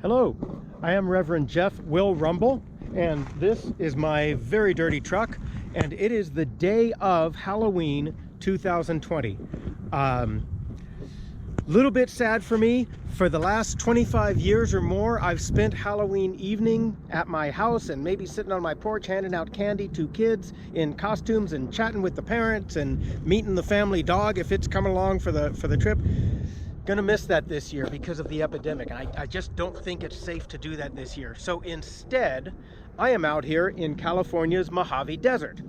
Hello, I am Reverend Jeff Will Rumble, and this is my very dirty truck, and it is the day of Halloween 2020. Little bit sad for me. For the last 25 years or more, I've spent Halloween evening at my house and maybe sitting on my porch handing out candy to kids in costumes and chatting with the parents and meeting the family dog if it's coming along for the trip. Gonna miss that this year because of the epidemic. I just don't think it's safe to do that this year. So instead, I am out here in California's Mojave Desert.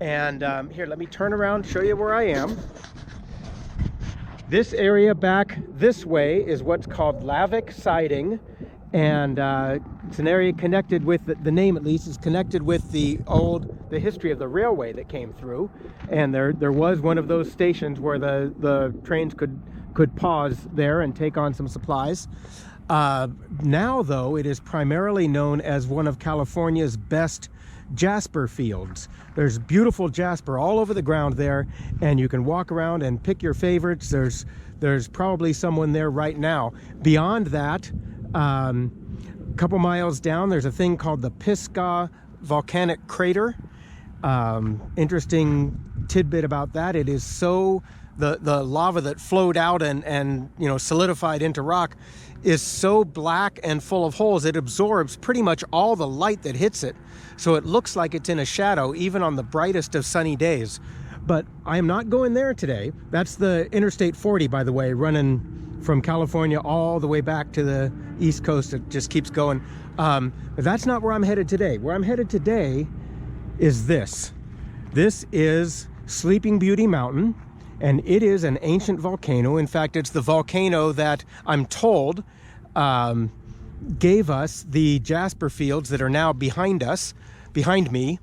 And here, let me turn around, show you where I am. This area back this way is what's called Lavic Siding. And it's an area connected with, the name at least, is connected with the history of the railway that came through. And there was one of those stations where the trains could pause there and take on some supplies. Now, though, it is primarily known as one of California's best jasper fields. There's beautiful jasper all over the ground there, and you can walk around and pick your favorites. There's probably someone there right now. Beyond that, a couple miles down, there's a thing called the Pisgah Volcanic Crater. Interesting tidbit about that, it is so the lava that flowed out and you know, solidified into rock is so black and full of holes, it absorbs pretty much all the light that hits it. So it looks like it's in a shadow even on the brightest of sunny days. But I am not going there today. That's the Interstate 40, by the way, running from California all the way back to the East Coast. It just keeps going. But that's not where I'm headed today. Where I'm headed today is this. This is Sleeping Beauty Mountain. And it is an ancient volcano. In fact, it's the volcano that I'm told gave us the jasper fields that are now behind me.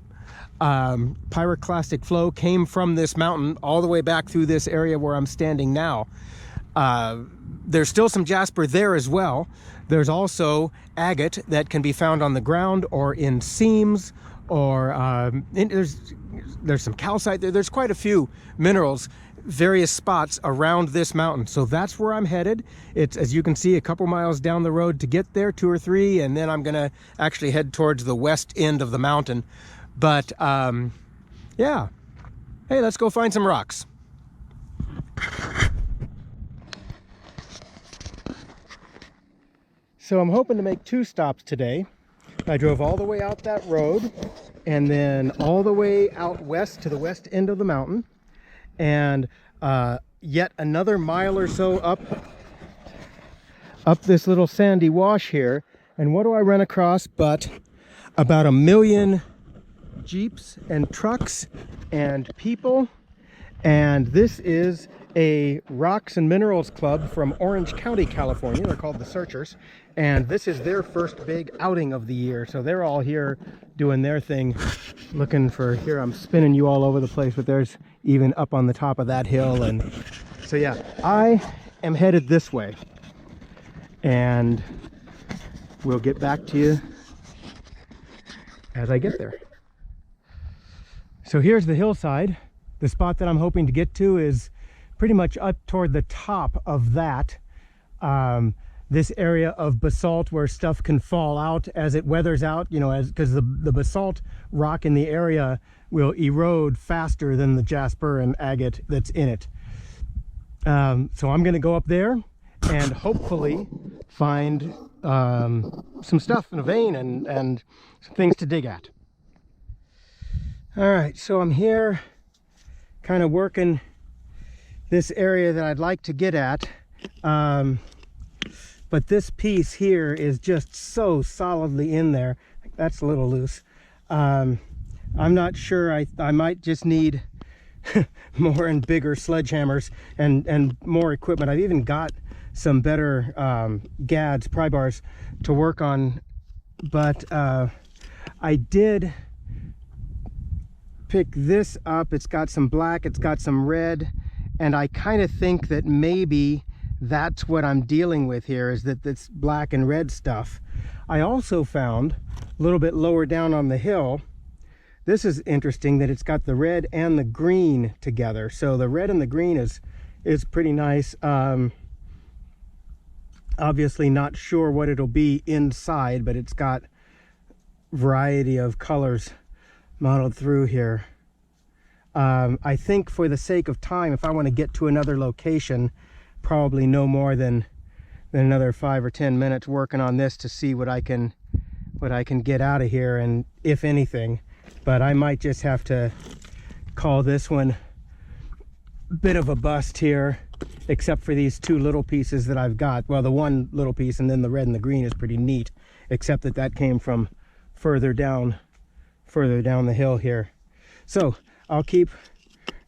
Pyroclastic flow came from this mountain all the way back through this area where I'm standing now. There's still some jasper there as well. There's also agate that can be found on the ground or in seams, or there's some calcite there. There's quite a few minerals, various spots around this mountain. So that's where I'm headed. It's, as you can see, a couple miles down the road to get there, 2 or 3, and then I'm gonna actually head towards the west end of the mountain. But yeah, hey, let's go find some rocks. So I'm hoping to make 2 stops today. I drove all the way out that road and then all the way out west to the west end of the mountain, and yet another mile or so up this little sandy wash here. And what do I run across but about 1 million Jeeps and trucks and people. And this is a Rocks and Minerals Club from Orange County, California. They're called the Searchers, and this is their first big outing of the year. So they're all here doing their thing, looking for, here I'm spinning you all over the place, but there's even up on the top of that hill. And so yeah, I am headed this way, and we'll get back to you as I get there. So here's the hillside. The spot that I'm hoping to get to is pretty much up toward the top of that. This area of basalt where stuff can fall out as it weathers out, you know, because the basalt rock in the area will erode faster than the jasper and agate that's in it. So I'm going to go up there and hopefully find some stuff in a vein and some things to dig at. All right, so I'm here kind of working this area that I'd like to get at. But this piece here is just so solidly in there. That's a little loose. I'm not sure. I might just need more and bigger sledgehammers and more equipment. I've even got some better gads, pry bars to work on. But I did pick this up. It's got some black, it's got some red, and I kind of think that maybe that's what I'm dealing with here, is that this black and red stuff. I also found a little bit lower down on the hill, this is interesting, that it's got the red and the green together. So the red and the green is pretty nice. Obviously not sure what it'll be inside, but it's got variety of colors modeled through here. I think for the sake of time, if I want to get to another location, probably no more than another 5 or 10 minutes working on this to see what I can get out of here, and if anything. But I might just have to call this one a bit of a bust here, except for these two little pieces that I've got. Well, the one little piece and then the red and the green is pretty neat, except that that came from further down the hill here. So I'll keep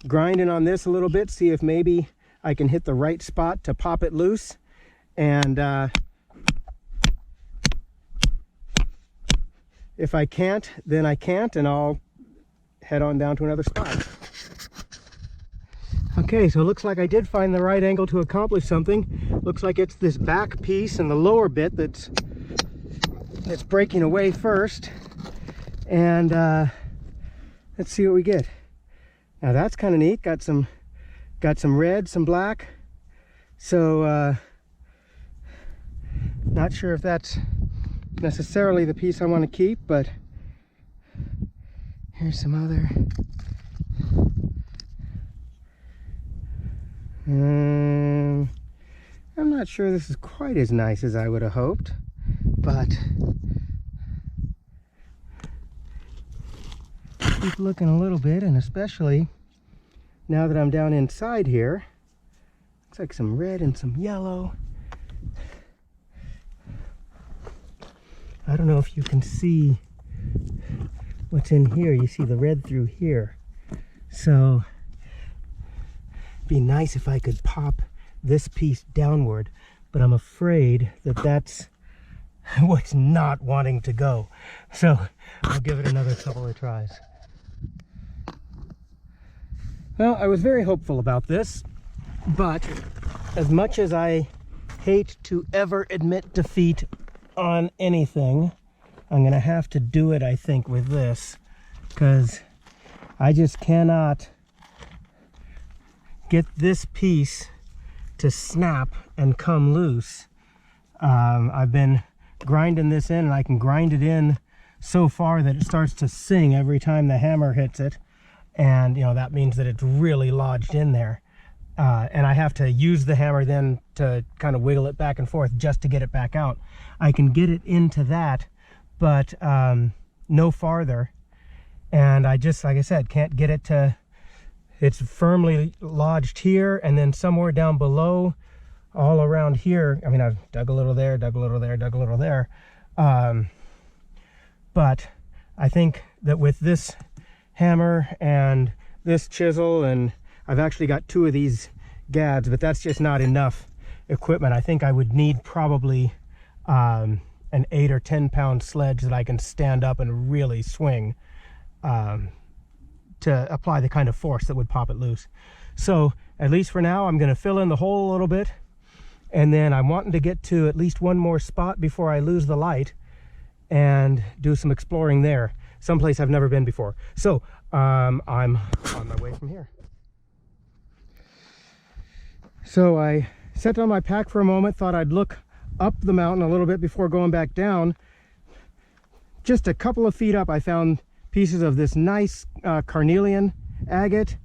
grinding on this a little bit, see if maybe I can hit the right spot to pop it loose. And if I can't, then I can't, and I'll head on down to another spot. Okay, so it looks like I did find the right angle to accomplish something. Looks like it's this back piece and the lower bit that's breaking away first. And let's see what we get. Now that's kind of neat. Got some red, some black. So not sure if that's necessarily the piece I want to keep, but here's some other. I'm not sure this is quite as nice as I would have hoped, but keep looking a little bit, and especially now that I'm down inside here, looks like some red and some yellow. I don't know if you can see what's in here. You see the red through here. So it'd be nice if I could pop this piece downward, but I'm afraid that that's what's not wanting to go. So I'll give it another couple of tries. Well, I was very hopeful about this, but as much as I hate to ever admit defeat on anything, I'm gonna have to do it, I think, with this, because I just cannot get this piece to snap and come loose. I've been grinding this in, and I can grind it in so far that it starts to sing every time the hammer hits it, and you know that means that it's really lodged in there. And I have to use the hammer then to kind of wiggle it back and forth just to get it back out. I can get it into that, but no farther. And I just, like I said, can't get it to, it's firmly lodged here, and then somewhere down below, all around here. I mean, I've dug a little there, dug a little there, dug a little there. But I think that with this hammer and this chisel, and I've actually got 2 of these gads, but that's just not enough equipment. I think I would need probably an 8 or 10 pound sledge that I can stand up and really swing to apply the kind of force that would pop it loose. So at least for now, I'm going to fill in the hole a little bit, and then I'm wanting to get to at least one more spot before I lose the light and do some exploring there, someplace I've never been before. So I'm on my way from here. So I set down my pack for a moment, thought I'd look up the mountain a little bit before going back down. Just a couple of feet up, I found pieces of this nice carnelian agate.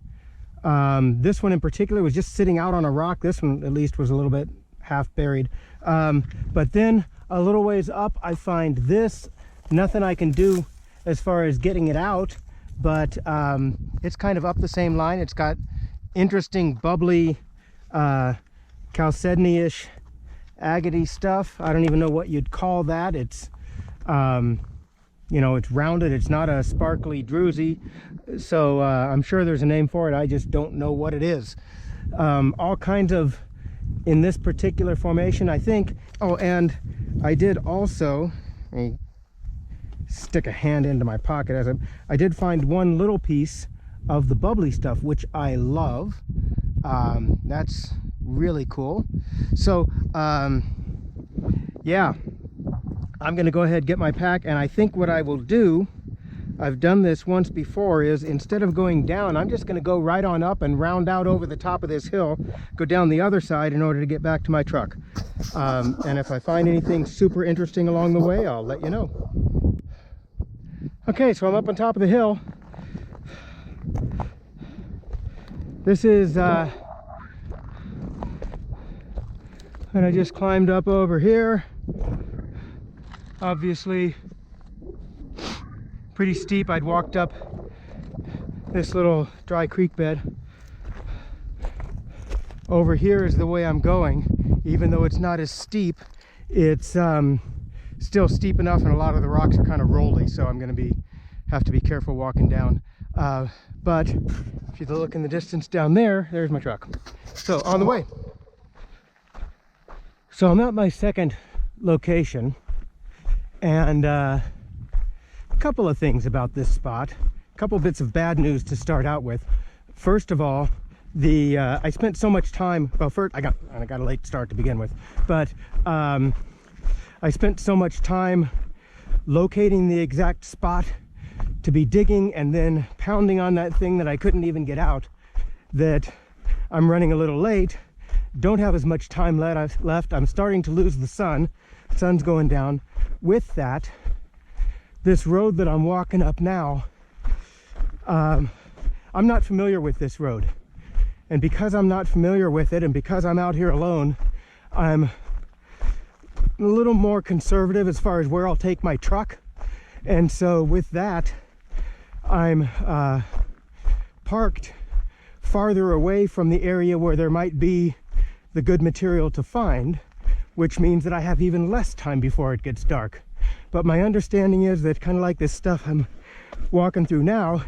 This one in particular was just sitting out on a rock. This one at least was a little bit half buried. But then a little ways up, I find this. Nothing I can do as far as getting it out, but it's kind of up the same line. It's got interesting bubbly chalcedony-ish agate stuff. I don't even know what you'd call that. It's you know, it's rounded, it's not a sparkly druzy, so I'm sure there's a name for it. I just don't know what it is. All kinds of, in this particular formation, I think. Oh, and I did also, let me stick a hand into my pocket as I did find one little piece of the bubbly stuff, which I love. That's really cool. So yeah, I'm gonna go ahead and get my pack, and I think what I will do, I've done this once before, is instead of going down, I'm just going to go right on up and round out over the top of this hill, go down the other side in order to get back to my truck. And if I find anything super interesting along the way, I'll let you know. Okay, so I'm up on top of the hill. This is and I just climbed up over here. Obviously pretty steep. I'd walked up this little dry creek bed. Over here is the way I'm going. Even though it's not as steep, it's still steep enough, and a lot of the rocks are kind of rolly, so I'm going to have to be careful walking down. But if you look in the distance down there, there's my truck. So on the way. So I'm at my second location, and a couple of things about this spot. A couple bits of bad news to start out with. First of all, I spent so much time. Well, first I got a late start to begin with, but I spent so much time locating the exact spot to be digging and then pounding on that thing that I couldn't even get out, that I'm running a little late. Don't have as much time left. I'm starting to lose the sun. Sun's going down. With that, this road that I'm walking up now, I'm not familiar with this road. And because I'm not familiar with it, and because I'm out here alone, I'm a little more conservative as far as where I'll take my truck. And so with that, I'm parked farther away from the area where there might be the good material to find, which means that I have even less time before it gets dark. But my understanding is that, kind of like this stuff I'm walking through now,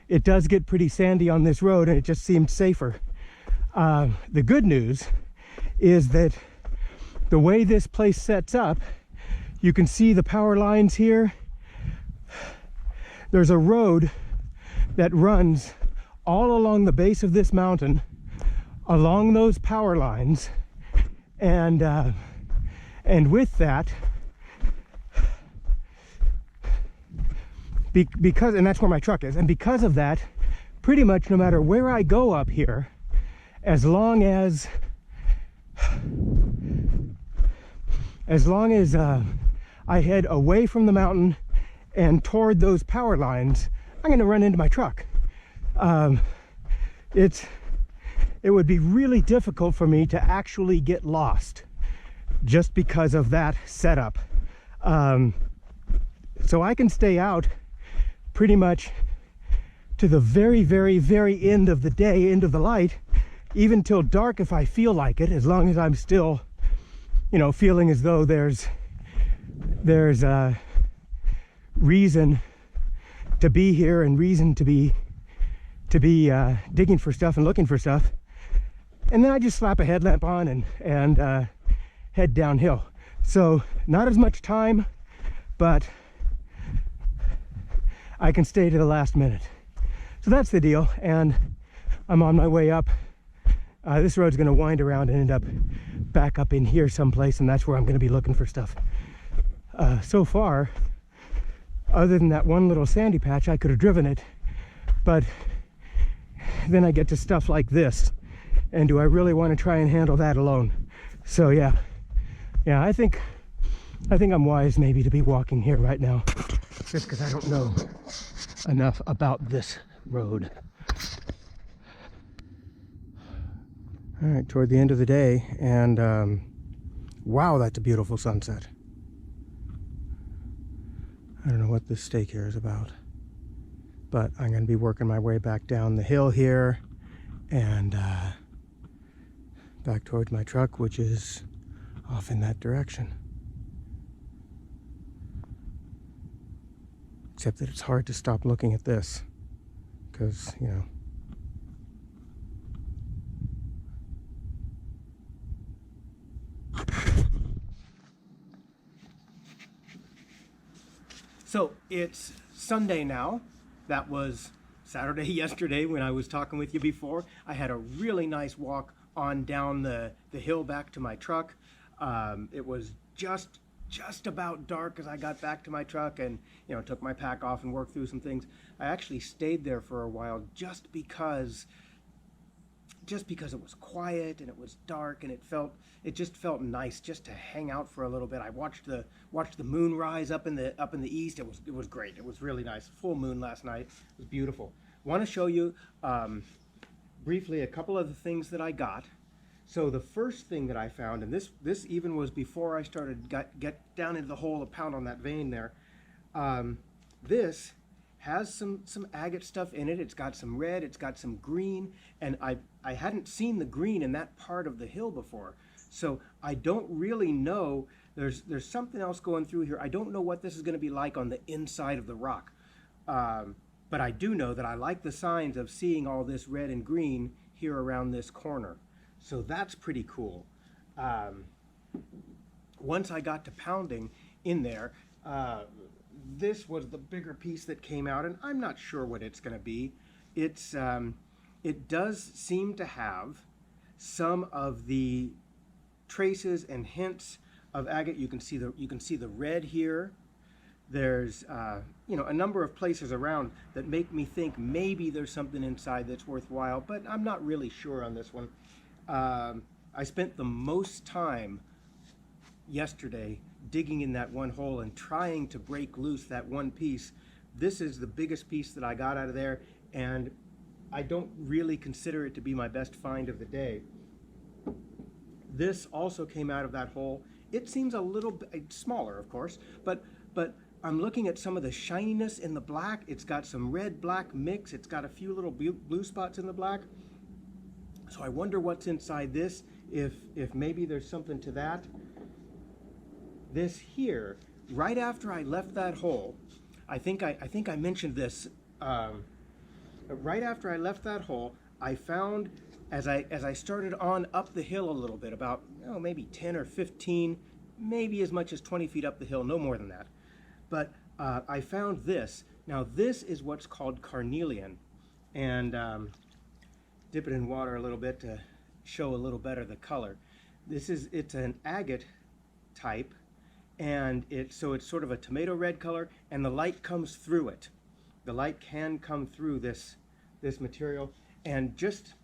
it does get pretty sandy on this road, and it just seemed safer. The good news is that the way this place sets up, you can see the power lines here. There's a road that runs all along the base of this mountain, along those power lines, and with that, because, and that's where my truck is, and because of that, pretty much no matter where I go up here, as long as I head away from the mountain and toward those power lines, I'm going to run into my truck. It would be really difficult for me to actually get lost just because of that setup. So I can stay out pretty much to the very, very, very end of the day, end of the light, even till dark if I feel like it, as long as I'm still, feeling as though there's a reason to be here and reason to be digging for stuff and looking for stuff. And then I just slap a headlamp on and head downhill. So not as much time, but I can stay to the last minute. So that's the deal, and I'm on my way up. This road's going to wind around and end up back up in here someplace, and that's where I'm going to be looking for stuff. So far, other than that one little sandy patch, I could have driven it, but then I get to stuff like this, and do I really want to try and handle that alone? So yeah, I think I'm wise maybe to be walking here right now, just because I don't know enough about this road. All right, toward the end of the day, and wow, that's a beautiful sunset. I don't know what this stake here is about, but I'm going to be working my way back down the hill here and back towards my truck, which is off in that direction. Except that it's hard to stop looking at this because, So it's Sunday now. That was Saturday yesterday when I was talking with you before. I had a really nice walk on down the hill back to my truck. It was just just about dark as I got back to my truck and, you know, took my pack off and worked through some things. I actually stayed there for a while just because it was quiet and it was dark, and it just felt nice just to hang out for a little bit. I watched the moon rise up in the east. It was great. It was really nice. Full moon last night. It was beautiful. I want to show you briefly a couple of the things that I got. So the first thing that I found, and this even was before I started get down into the hole to pound on that vein there. This has some agate stuff in it. It's got some red, it's got some green, and I hadn't seen the green in that part of the hill before. So I don't really know, there's something else going through here. I don't know what this is going to be like on the inside of the rock. But I do know that I like the signs of seeing all this red and green here around this corner. So that's pretty cool. Once I got to pounding in there, this was the bigger piece that came out, and I'm not sure what it's going to be. It does seem to have some of the traces and hints of agate. You can see the red here. There's you know, a number of places around that make me think maybe there's something inside that's worthwhile, but I'm not really sure on this one. I spent the most time yesterday digging in that one hole and trying to break loose that one piece. This is the biggest piece that I got out of there, and I don't really consider it to be my best find of the day. This also came out of that hole. It seems a little bit smaller, of course, but I'm looking at some of the shininess in the black. It's got some red-black mix. It's got a few little blue spots in the black. So I wonder what's inside this, if maybe there's something to that. This here, right after I left that hole, I think I mentioned this. Right after I left that hole, I found, as I started on up the hill a little bit, about maybe 10 or 15, maybe as much as 20 feet up the hill, no more than that. But I found this. Now this is what's called carnelian, and dip it in water a little bit to show a little better the color. It's an agate type, and it's sort of a tomato red color, and the light comes through it. The light can come through this material, and just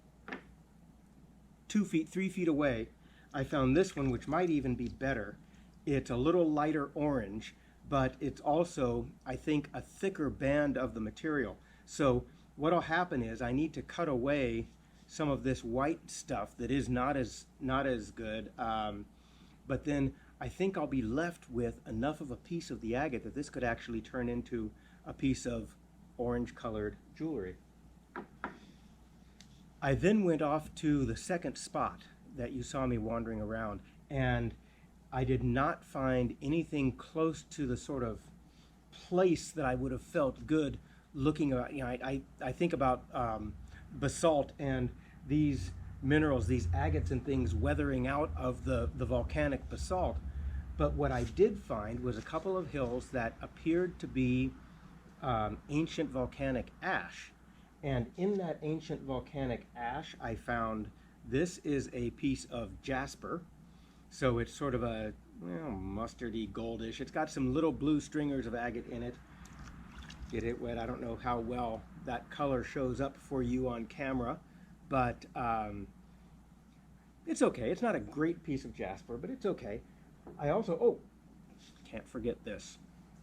2 feet, 3 feet away, I found this one, which might even be better. It's a little lighter orange, but it's also, I think, a thicker band of the material. So what'll happen is I need to cut away some of this white stuff that is not as good, but then I think I'll be left with enough of a piece of the agate that this could actually turn into a piece of orange colored jewelry. I then went off to the second spot that you saw me wandering around, and I did not find anything close to the sort of place that I would have felt good looking at. You know, I think about basalt and these minerals, these agates and things weathering out of the volcanic basalt. But what I did find was a couple of hills that appeared to be ancient volcanic ash. And in that ancient volcanic ash, I found this is a piece of jasper. So it's sort of a mustardy, goldish. It's got some little blue stringers of agate in it. Get it wet. I don't know how well that color shows up for you on camera, but it's okay. It's not a great piece of jasper, but it's okay. I also, can't forget this.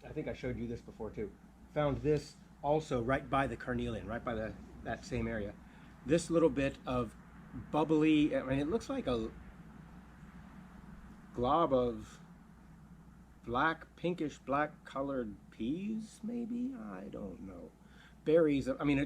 I think I showed you this before too. Found this also right by the carnelian, right by that same area. This little bit of bubbly, I mean, it looks like a glob of pinkish black colored peas, maybe? I don't know. Berries, I mean,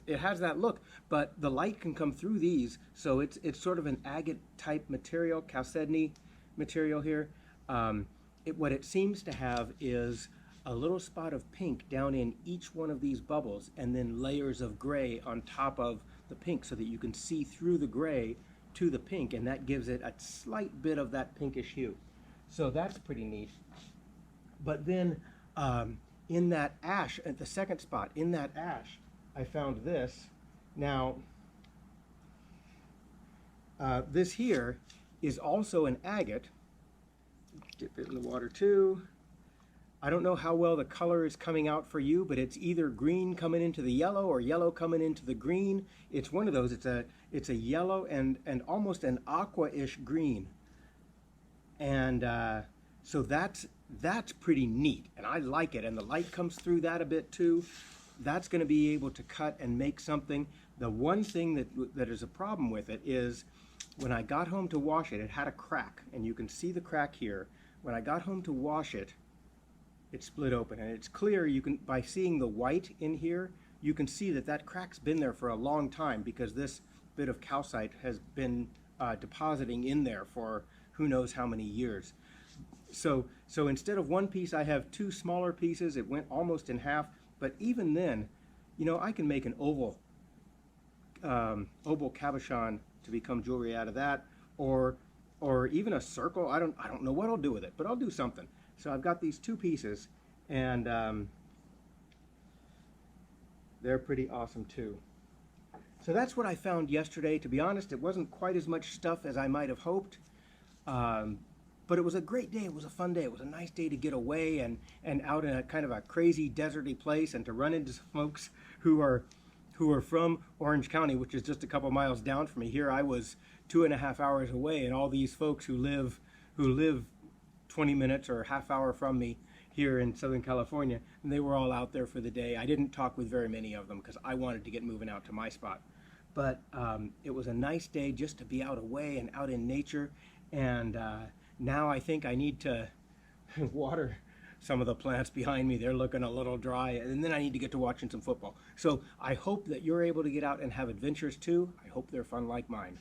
it has that look, but the light can come through these, so it's sort of an agate type material, chalcedony material here. What it seems to have is a little spot of pink down in each one of these bubbles, and then layers of gray on top of the pink, so that you can see through the gray to the pink, and that gives it a slight bit of that pinkish hue. So that's pretty neat. But then in that ash, at the second spot, in that ash, I found this. Now, this here is also an agate, Dip it in the water too. I don't know how well the color is coming out for you, but it's either green coming into the yellow or yellow coming into the green. It's one of those. It's a yellow and almost an aqua-ish green. And so that's pretty neat, and I like it. And the light comes through that a bit too. That's going to be able to cut and make something. The one thing that is a problem with it is when I got home to wash it, it had a crack, and you can see the crack here. When I got home to wash it, it split open, and it's clear. You can, by seeing the white in here, you can see that that crack's been there for a long time because this bit of calcite has been depositing in there for who knows how many years. So instead of one piece, I have two smaller pieces. It went almost in half, but even then, you know, I can make an oval cabochon to become jewelry out of that, or even a circle. I don't know what I'll do with it, but I'll do something. So I've got these two pieces, and they're pretty awesome too. So that's what I found yesterday. To be honest, it wasn't quite as much stuff as I might have hoped, but it was a great day. It was a fun day. It was a nice day to get away and out in a kind of a crazy deserty place, and to run into some folks who are from Orange County, which is just a couple miles down from me. Here I was 2.5 hours away, and all these folks who live 20 minutes or a half hour from me here in Southern California, and they were all out there for the day. I didn't talk with very many of them because I wanted to get moving out to my spot. But it was a nice day just to be out away and out in nature, and now I think I need to water some of the plants behind me. They're looking a little dry, and then I need to get to watching some football. So I hope that you're able to get out and have adventures too. I hope they're fun like mine.